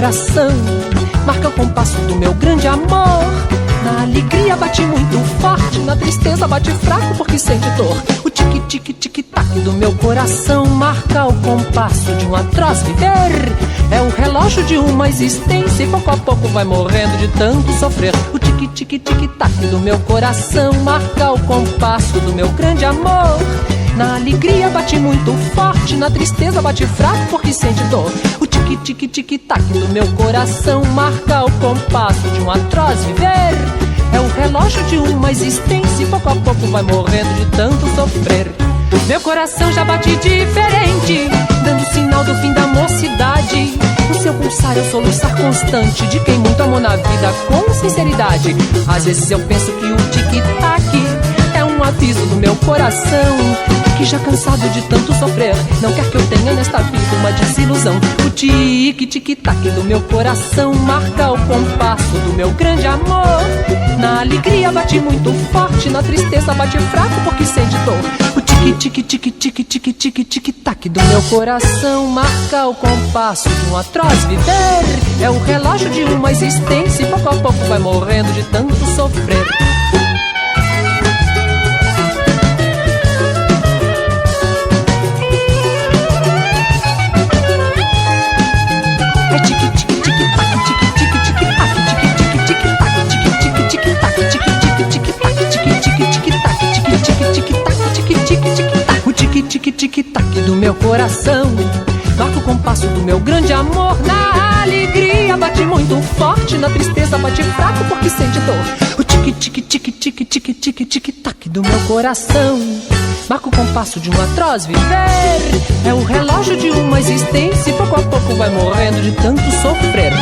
coração marca o compasso do meu grande amor. Na alegria bate muito forte, na tristeza bate fraco porque sente dor. O tic-tic-tic-tac do meu coração marca o compasso de um atroz viver. É o relógio de uma existência e pouco a pouco vai morrendo de tanto sofrer. O tic-tic-tic-tac do meu coração marca o compasso do meu grande amor. Na alegria bate muito forte, na tristeza bate fraco porque sente dor. O tic-tic-tic-tac do meu coração marca o compasso de um atroz viver. É o relógio de uma existência e pouco a pouco vai morrendo de tanto sofrer. Meu coração já bate diferente, dando sinal do fim da mocidade. O seu pulsar é o soluçar constante de quem muito amou na vida com sinceridade. Às vezes eu penso que o tic-tac é um aviso do meu coração, que já cansado de tanto sofrer não quer que eu tenha nesta vida uma desilusão. O tic-tic-tac do meu coração marca o compasso do meu grande amor. Na alegria bate muito forte, na tristeza bate fraco porque sente dor. O tic-tic-tic-tic-tic-tic-tic-tac do meu coração marca o compasso de um atroz viver. É o relógio de uma existência e pouco a pouco vai morrendo de tanto sofrer. O tic-tic-tic-tac do meu coração marca o compasso do meu grande amor. Na alegria bate muito forte, na tristeza bate fraco porque sente dor. O tic-tic-tic-tic-tic-tic-tic-tac do meu coração marca o compasso de um atroz viver. É o relógio de uma existência e pouco a pouco vai morrendo de tanto sofrer.